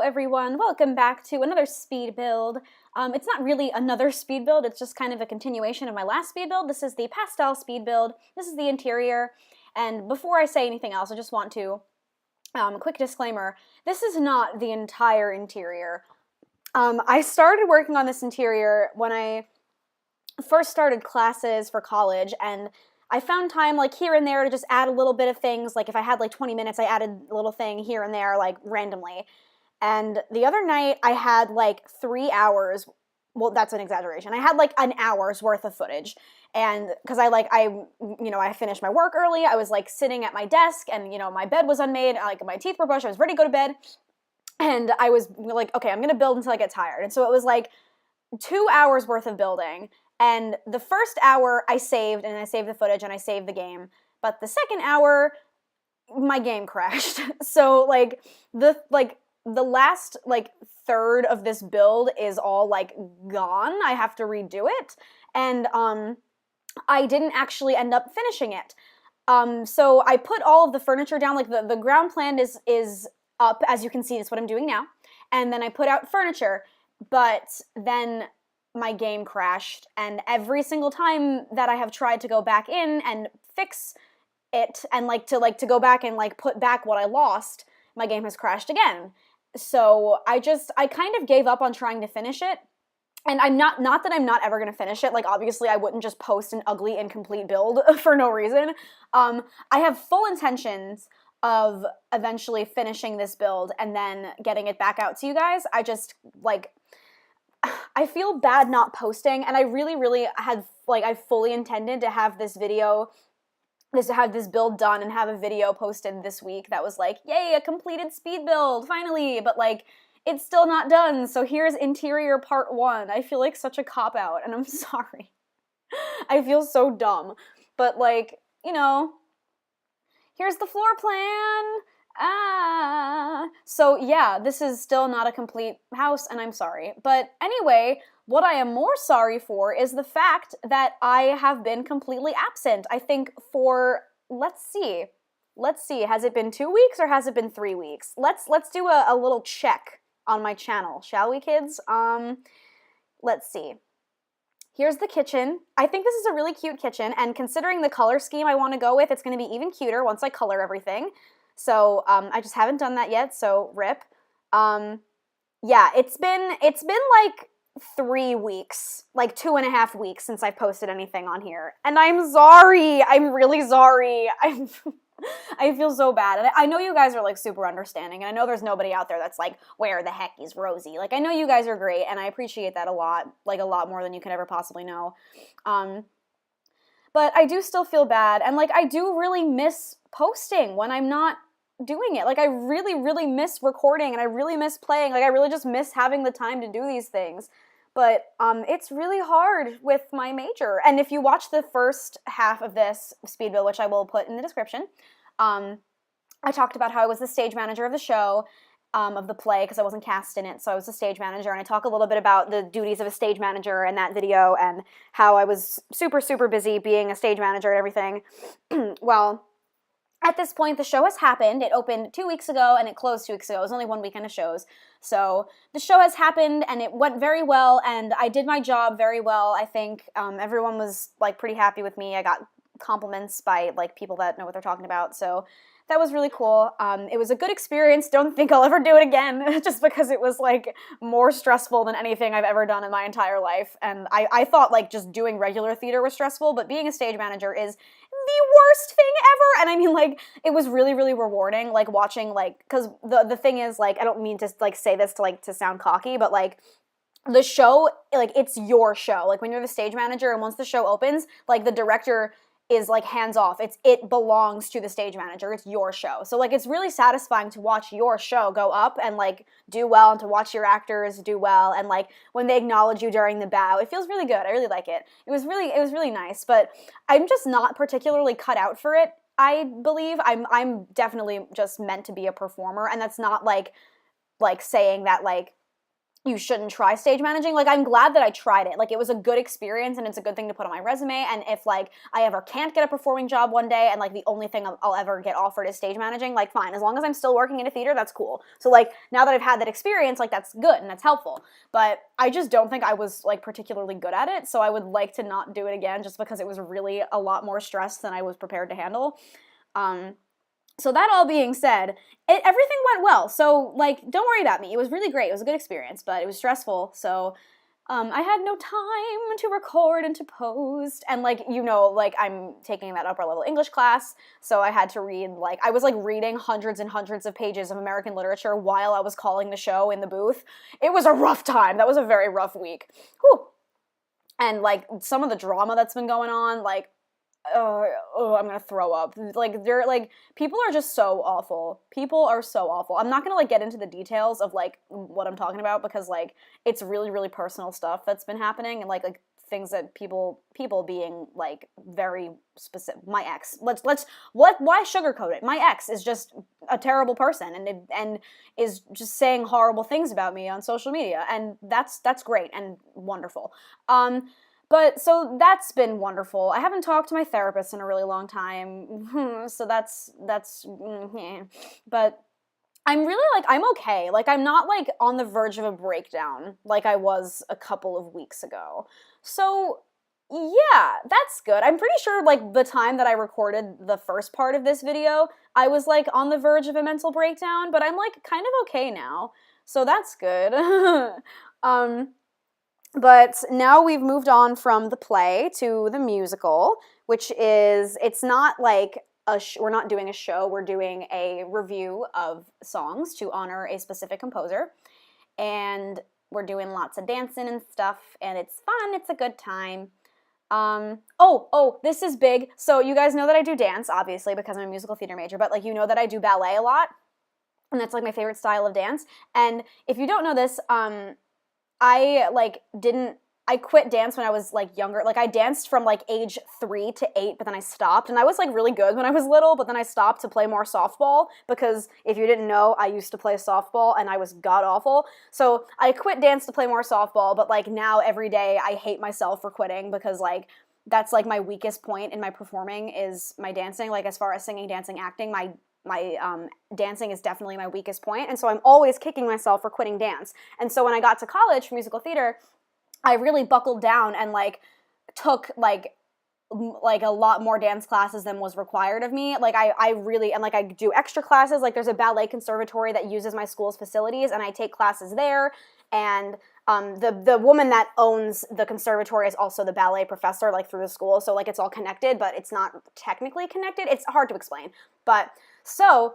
everyone, welcome back to another speed build. It's not really another speed build, it's just kind of a continuation of my last speed build. This is the Pastel speed build, this is the interior, and before I say anything else, I just want to, quick disclaimer, this is not the entire interior. I started working on this interior when I first started classes for college, and I found time like here and there to just add a little bit of things. Like if I had like 20 minutes, I added a little thing here and there like randomly. And the other night I had like 3 hours, well that's an exaggeration, I had like an hour's worth of footage. And because I finished my work early, I was like sitting at my desk and my bed was unmade, like my teeth were brushed, I was ready to go to bed. And I was like, okay, I'm gonna build until I get tired. And so it was like 2 hours worth of building. And the first hour I saved, and I saved the footage and I saved the game. But the second hour, my game crashed. So like the last like third of this build is all like gone. I have to redo it. And I didn't actually end up finishing it. So I put all of the furniture down, like the ground plan is up, as you can see, that's what I'm doing now. And then I put out furniture, but then my game crashed, and every single time that I have tried to go back in and fix it and to go back and like put back what I lost, my game has crashed again. So I kind of gave up on trying to finish it. And I'm not that I'm not ever going to finish it. Like, obviously, I wouldn't just post an ugly, incomplete build for no reason. I have full intentions of eventually finishing this build and then getting it back out to you guys. I feel bad not posting, and I really had, I fully intended to have this build done and have a video posted this week that was like, yay, a completed speed build, finally, but like, it's still not done, so here's interior part 1. I feel like such a cop-out, and I'm sorry. I feel so dumb, but like, here's the floor plan. So yeah, this is still not a complete house, and I'm sorry. But anyway, what I am more sorry for is the fact that I have been completely absent. I think for, let's see, has it been 2 weeks or has it been 3 weeks? Let's do a little check on my channel, shall we, kids? Let's see. Here's the kitchen. I think this is a really cute kitchen, and considering the color scheme I want to go with, it's going to be even cuter once I color everything. So I just haven't done that yet, so rip. Yeah, it's been like 3 weeks, like 2.5 weeks since I've posted anything on here. And I'm sorry, I'm really sorry. I feel so bad. And I know you guys are like super understanding, and I know there's nobody out there that's like, where the heck is Rosie? Like, I know you guys are great, and I appreciate that a lot, like a lot more than you can ever possibly know. But I do still feel bad, and like I do really miss posting when I'm not doing it. Like, I really miss recording, and I really miss playing. Like, I really just miss having the time to do these things. But it's really hard with my major. And if you watch the first half of this speed build, which I will put in the description, I talked about how I was the stage manager of the show, of the play, because I wasn't cast in it, so I was the stage manager, and I talk a little bit about the duties of a stage manager in that video, and how I was super busy being a stage manager and everything. Well, at this point, the show has happened. It opened 2 weeks ago, and it closed 2 weeks ago. It was only 1 weekend of shows. So the show has happened, and it went very well, and I did my job very well, I think. Everyone was, like, pretty happy with me. I got compliments by, like, people that know what they're talking about, so that was really cool. It was a good experience. Don't think I'll ever do it again, just because it was, like, more stressful than anything I've ever done in my entire life. And I thought, like, just doing regular theater was stressful, but being a stage manager is the worst thing ever. And I mean, like, it was really rewarding, like, watching, like, because the thing is, like, I don't mean to, like, say this to sound cocky, but, like, the show, like, it's your show. Like, when you're the stage manager, and once the show opens, like, the director is like hands off. It belongs to the stage manager. It's your show. So like, it's really satisfying to watch your show go up and like do well, and to watch your actors do well, and like when they acknowledge you during the bow, it feels really good. I really like it. It was really nice, but I'm just not particularly cut out for it. I believe I'm definitely just meant to be a performer, and that's not like saying that like you shouldn't try stage managing. Like, I'm glad that I tried it. Like, it was a good experience, and it's a good thing to put on my resume, and if, like, I ever can't get a performing job one day, and, like, the only thing I'll ever get offered is stage managing, like, fine. As long as I'm still working in a theater, that's cool. So, like, now that I've had that experience, like, that's good, and that's helpful. But I just don't think I was, like, particularly good at it, so I would like to not do it again, just because it was really a lot more stress than I was prepared to handle. So that all being said, everything went well. So, like, don't worry about me. It was really great. It was a good experience, but it was stressful. So, I had no time to record and to post. And, like, you know, like, I'm taking that upper level English class, so I had to read, like, I was, like, reading hundreds and hundreds of pages of American literature while I was calling the show in the booth. It was a rough time. That was a very rough week. Whew. And, like, some of the drama that's been going on, like, I'm gonna throw up. Like, they're, like, people are just so awful. People are so awful. I'm not gonna, like, get into the details of, like, what I'm talking about, because, like, it's really, really personal stuff that's been happening, and, like, things that people being, like, very specific. My ex. Why sugarcoat it? My ex is just a terrible person, and is just saying horrible things about me on social media, and that's great and wonderful. But, so that's been wonderful. I haven't talked to my therapist in a really long time, so that's, but I'm really, like, I'm okay. Like, I'm not, like, on the verge of a breakdown like I was a couple of weeks ago. So, yeah, that's good. I'm pretty sure, like, the time that I recorded the first part of this video, I was, like, on the verge of a mental breakdown, but I'm, like, kind of okay now. So that's good. But now we've moved on from the play to the musical, which is, it's not like we're not doing a show, we're doing a review of songs to honor a specific composer, and we're doing lots of dancing and stuff, and it's fun, it's a good time. This is big. So you guys know that I do dance, obviously, because I'm a musical theater major, but, like, you know that I do ballet a lot, and that's, like, my favorite style of dance, and if you don't know this, I quit dance when I was, like, younger. Like, I danced from, like, age 3 to 8, but then I stopped, and I was, like, really good when I was little, but then I stopped to play more softball, because if you didn't know, I used to play softball, and I was god-awful. So I quit dance to play more softball, but, like, now every day I hate myself for quitting, because, like, that's, like, my weakest point in my performing is my dancing. Like, as far as singing, dancing, acting, my dancing is definitely my weakest point, and so I'm always kicking myself for quitting dance. And so when I got to college for musical theater, I really buckled down and, like, took, like a lot more dance classes than was required of me. Like, I really, and, like, I do extra classes. Like, there's a ballet conservatory that uses my school's facilities, and I take classes there, and the woman that owns the conservatory is also the ballet professor, like, through the school, so, like, it's all connected, but it's not technically connected. It's hard to explain, but so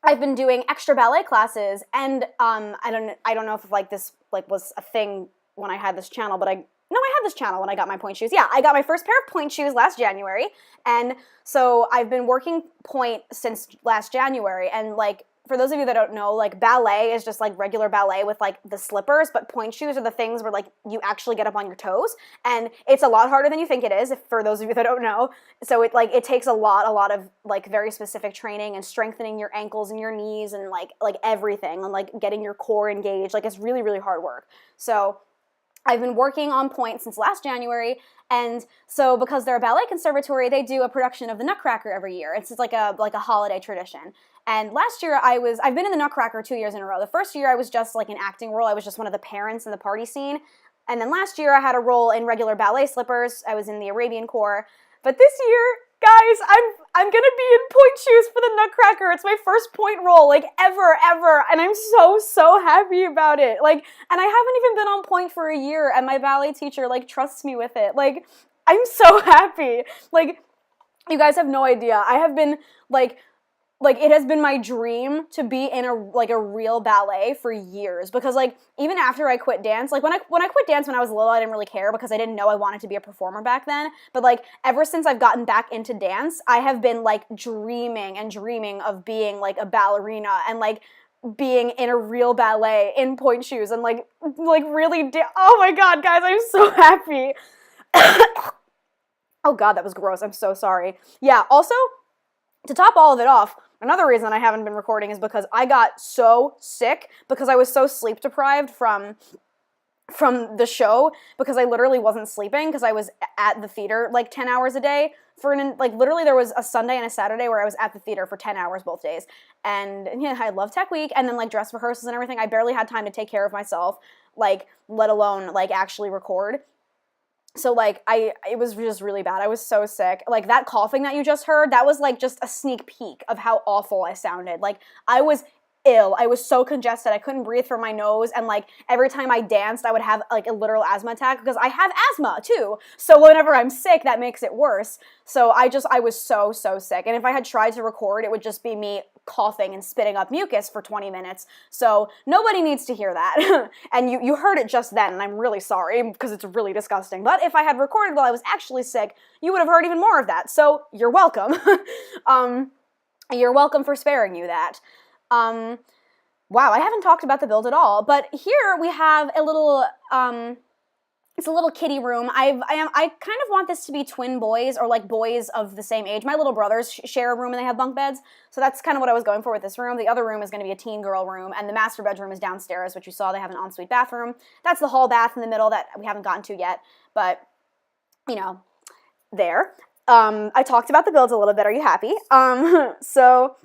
I've been doing extra ballet classes, and I don't know if, like, this, like, was a thing when I had this channel, but I had this channel when I got my point shoes. Yeah, I got my first pair of point shoes last January, and so I've been working point since last January, and, like, for those of you that don't know, like, ballet is just, like, regular ballet with, like, the slippers, but point shoes are the things where, like, you actually get up on your toes, and it's a lot harder than you think it is, for those of you that don't know. So it takes a lot of, like, very specific training and strengthening your ankles and your knees and, like everything, and, like, getting your core engaged. Like, it's really, really hard work. So I've been working on point since last January, and so because they're a ballet conservatory, they do a production of the Nutcracker every year. It's like a holiday tradition. And last year I've been in the Nutcracker 2 years in a row. The first year I was just, like, an acting role. I was just one of the parents in the party scene. And then last year I had a role in regular ballet slippers. I was in the Arabian Corps. But this year, guys, I'm gonna be in point shoes for the Nutcracker. It's my first point role, like, ever, and I'm so happy about it. Like, and I haven't even been on point for a year, and my ballet teacher, like, trusts me with it. Like, I'm so happy. Like, you guys have no idea. I have been, like, it has been my dream to be in a real ballet for years, because, like, even after I quit dance, like, when I quit dance when I was little, I didn't really care because I didn't know I wanted to be a performer back then, but, like, ever since I've gotten back into dance, I have been, like, dreaming of being, like, a ballerina and, like, being in a real ballet in point shoes and, like really, oh my god, guys, I'm so happy. Oh god, that was gross. I'm so sorry. Yeah, also, to top all of it off, another reason I haven't been recording is because I got so sick because I was so sleep deprived from the show, because I literally wasn't sleeping because I was at the theater like 10 hours a day literally there was a Sunday and a Saturday where I was at the theater for 10 hours both days. And yeah, I love Tech Week, and then like dress rehearsals and everything. I barely had time to take care of myself, like let alone like actually record. So like it was just really bad. I was so sick. Like that coughing that you just heard, that was like just a sneak peek of how awful I sounded. Like I was ill. I was so congested. I couldn't breathe through my nose, and like every time I danced, I would have like a literal asthma attack because I have asthma too. So whenever I'm sick, that makes it worse. So I was so sick. And if I had tried to record, it would just be me coughing and spitting up mucus for 20 minutes. So nobody needs to hear that. And you heard it just then, and I'm really sorry because it's really disgusting. But if I had recorded while I was actually sick, you would have heard even more of that. So you're welcome. You're welcome for sparing you that. Wow, I haven't talked about the build at all, but here we have a little, it's a little kiddie room. I kind of want this to be twin boys, or like boys of the same age. My little brothers share a room and they have bunk beds, so that's kind of what I was going for with this room. The other room is going to be a teen girl room, and the master bedroom is downstairs, which you saw they have an ensuite bathroom. That's the hall bath in the middle that we haven't gotten to yet, but, you know, there. I talked about the builds a little bit. Are you happy? So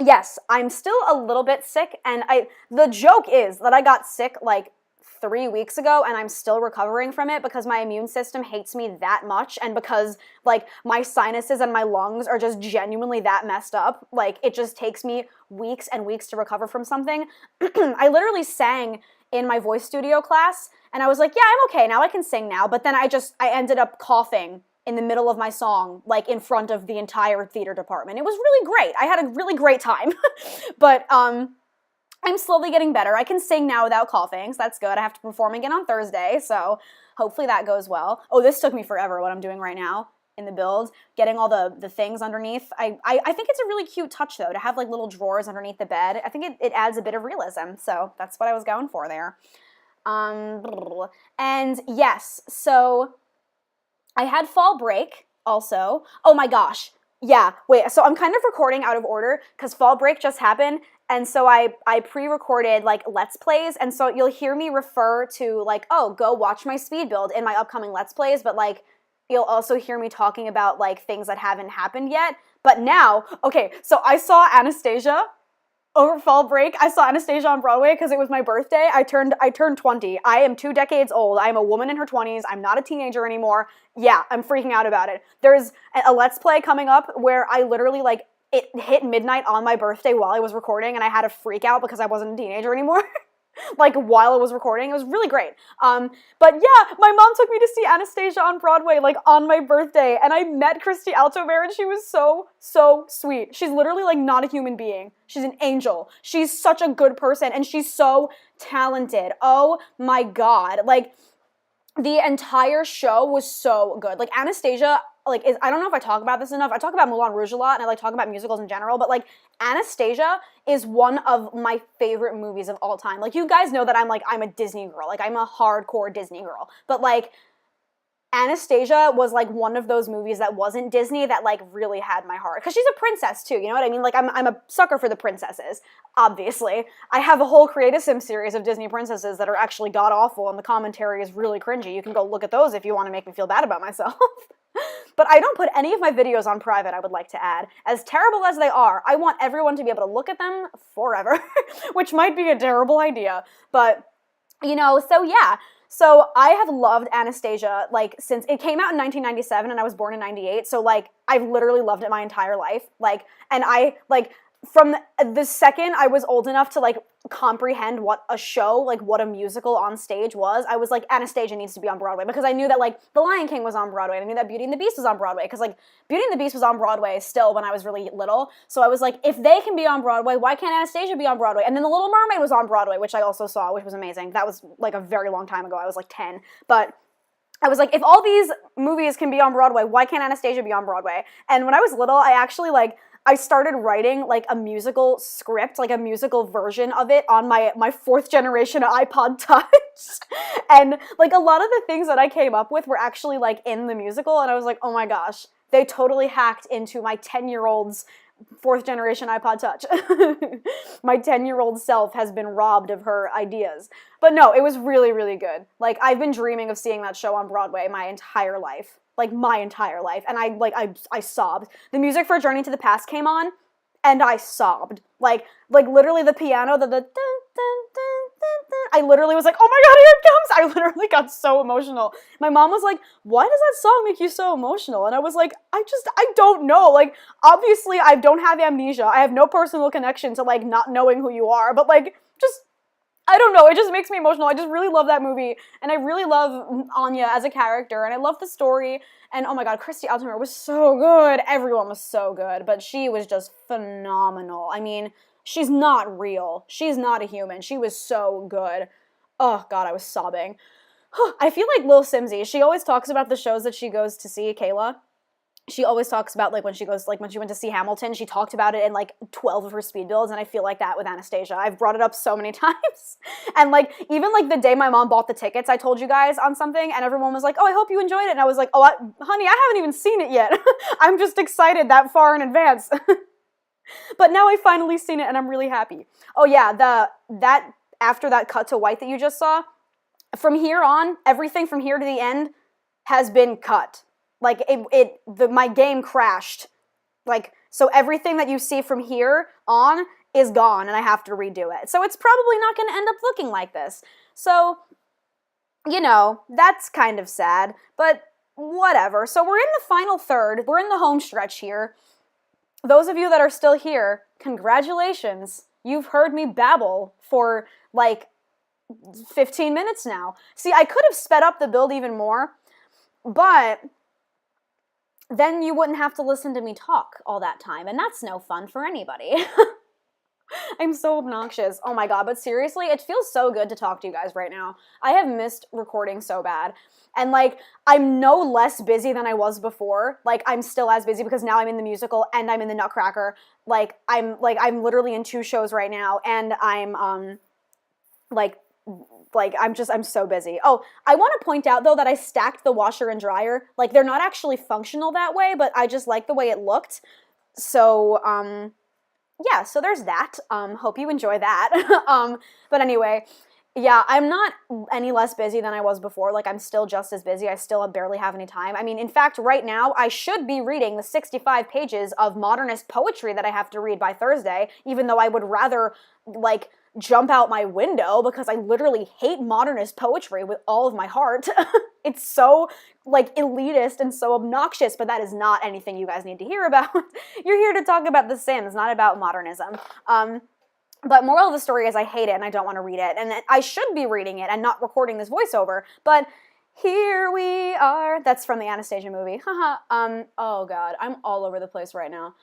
yes, I'm still a little bit sick, and the joke is that I got sick like 3 weeks ago, and I'm still recovering from it because my immune system hates me that much, and because like my sinuses and my lungs are just genuinely that messed up. Like it just takes me weeks and weeks to recover from something. I literally sang in my voice studio class, and I was like, yeah, I'm okay now, I can sing now, but then I ended up coughing in the middle of my song, like in front of the entire theater department. It was really great. I had a really great time. But I'm slowly getting better. I can sing now without coughing, so that's good. I have to perform again on Thursday, so hopefully that goes well. Oh, this took me forever, what I'm doing right now in the build, getting all the things underneath. I think it's a really cute touch, though, to have like little drawers underneath the bed. I think it adds a bit of realism, so that's what I was going for there. And yes, so I had fall break also. Oh my gosh. Yeah, wait, so I'm kind of recording out of order because fall break just happened, and so I pre-recorded like Let's Plays, and so you'll hear me refer to like, oh, go watch my speed build in my upcoming Let's Plays, but like you'll also hear me talking about like things that haven't happened yet. But now, okay, so I saw Anastasia over fall break. I saw Anastasia on Broadway because it was my birthday. I turned 20. I am 2 decades old. I am a woman in her 20s. I'm not a teenager anymore. Yeah, I'm freaking out about it. There's a Let's Play coming up where I literally, like, it hit midnight on my birthday while I was recording, and I had a freak out because I wasn't a teenager anymore. Like, while I was recording. It was really great. But yeah, my mom took me to see Anastasia on Broadway, like, on my birthday, and I met Christy Altover, and she was so sweet. She's literally, like, not a human being. She's an angel. She's such a good person, and she's so talented. Oh my god. Like, the entire show was so good. Like, Anastasia, like, I don't know if I talk about this enough. I talk about Moulin Rouge a lot, and I like talking about musicals in general, but, like, Anastasia is one of my favorite movies of all time. Like, you guys know that I'm a Disney girl. Like, I'm a hardcore Disney girl. But, like, Anastasia was, like, one of those movies that wasn't Disney that, like, really had my heart. Because she's a princess, too, you know what I mean? Like, I'm a sucker for the princesses, obviously. I have a whole Create Sim series of Disney princesses that are actually god-awful, and the commentary is really cringy. You can go look at those if you want to make me feel bad about myself. But I don't put any of my videos on private, I would like to add. As terrible as they are, I want everyone to be able to look at them forever, which might be a terrible idea. But, you know, so yeah. So I have loved Anastasia, like, since it came out in 1997, and I was born in 98, so, like, I've literally loved it my entire life. Like, and I, like, from the second I was old enough to, like, comprehend what a show, like, what a musical on stage was, I was like, Anastasia needs to be on Broadway, because I knew that, like, The Lion King was on Broadway, and I knew that Beauty and the Beast was on Broadway, because, like, Beauty and the Beast was on Broadway still when I was really little, so I was like, if they can be on Broadway, why can't Anastasia be on Broadway? And then The Little Mermaid was on Broadway, which I also saw, which was amazing. That was, like, a very long time ago. I was, like, 10, but I was like, if all these movies can be on Broadway, why can't Anastasia be on Broadway? And when I was little, I actually, like, I started writing, like, a musical script, like a musical version of it on my 4th generation iPod Touch. And, like, a lot of the things that I came up with were actually, like, in the musical, and I was like, oh my gosh, they totally hacked into my 10-year-old's fourth generation iPod Touch. My 10-year-old self has been robbed of her ideas. But no, it was really, really good. Like, I've been dreaming of seeing that show on Broadway my entire life. Like, my entire life. And I sobbed. The music for Journey to the Past came on, and I sobbed. Like literally the piano, the dun, dun, dun, dun, dun. I literally was like, oh my god, here it comes! I literally got so emotional. My mom was like, why does that song make you so emotional? And I was like, I don't know. Like, obviously, I don't have amnesia. I have no personal connection to, like, not knowing who you are. But, like, just, I don't know. It just makes me emotional. I just really love that movie. And I really love Anya as a character. And I love the story. And, oh my god, Christy Altomare was so good. Everyone was so good. But she was just phenomenal. I mean, she's not real. She's not a human. She was so good. Oh, God, I was sobbing. I feel like Lil Simsy. She always talks about the shows that she goes to see, Kayla. She always talks about, like, when she went to see Hamilton, she talked about it in, like, 12 of her speed builds, and I feel like that with Anastasia. I've brought it up so many times. And, like, even, like, the day my mom bought the tickets, I told you guys on something, and everyone was like, oh, I hope you enjoyed it. And I was like, oh, honey, I haven't even seen it yet. I'm just excited that far in advance. But now I've finally seen it, and I'm really happy. Oh, yeah, after that cut to white that you just saw, from here on, everything from here to the end has been cut. Like, my game crashed. Like, so everything that you see from here on is gone, and I have to redo it. So it's probably not going to end up looking like this. So, you know, that's kind of sad, but whatever. So we're in the final third. We're in the home stretch here. Those of you that are still here, congratulations. You've heard me babble for, like, 15 minutes now. See, I could have sped up the build even more, but then you wouldn't have to listen to me talk all that time, and that's no fun for anybody. I'm so obnoxious. Oh my god, but seriously, it feels so good to talk to you guys right now. I have missed recording so bad. And, like, I'm no less busy than I was before. Like, I'm still as busy because now I'm in the musical and I'm in the Nutcracker. I'm literally in 2 shows right now, and I'm I'm so busy. Oh, I want to point out, though, that I stacked the washer and dryer. Like, they're not actually functional that way, but I just like the way it looked. So, yeah, so there's that. Hope you enjoy that. But anyway, yeah, I'm not any less busy than I was before. Like, I'm still just as busy. I still barely have any time. I mean, in fact, right now, I should be reading the 65 pages of modernist poetry that I have to read by Thursday, even though I would rather, like, jump out my window because I literally hate modernist poetry with all of my heart. It's so, like, elitist and so obnoxious, but that is not anything you guys need to hear about. You're here to talk about The Sims, not about modernism. But moral of the story is I hate it and I don't want to read it, and I should be reading it and not recording this voiceover, but here we are. That's from the Anastasia movie. Haha. Oh god, I'm all over the place right now.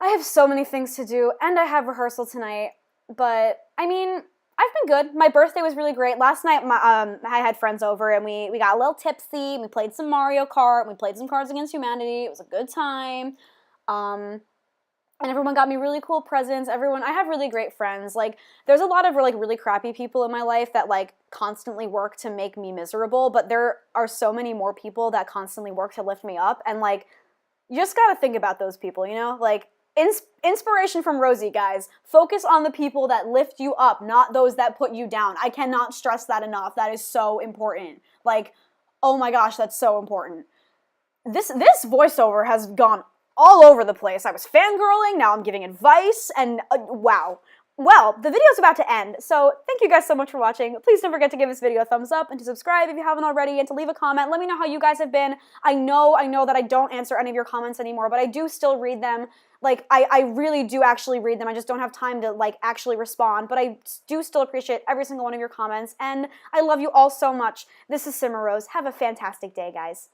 I have so many things to do, and I have rehearsal tonight. But, I mean, I've been good. My birthday was really great. Last night, I had friends over, and we got a little tipsy, and we played some Mario Kart, and we played some Cards Against Humanity. It was a good time. And everyone got me really cool presents. I have really great friends. Like, there's a lot of, like, really crappy people in my life that, like, constantly work to make me miserable, but there are so many more people that constantly work to lift me up, and, like, you just gotta think about those people, you know? Like, inspiration from Rosie, guys. Focus on the people that lift you up, not those that put you down. I cannot stress that enough. That is so important. Like, oh my gosh, that's so important. This voiceover has gone all over the place. I was fangirling, now I'm giving advice, and wow. Well, the video's about to end, so thank you guys so much for watching. Please don't forget to give this video a thumbs up and to subscribe if you haven't already, and to leave a comment. Let me know how you guys have been. I know that I don't answer any of your comments anymore, but I do still read them. Like, I really do actually read them. I just don't have time to, like, actually respond, but I do still appreciate every single one of your comments, and I love you all so much. This is Simmer Rose. Have a fantastic day, guys.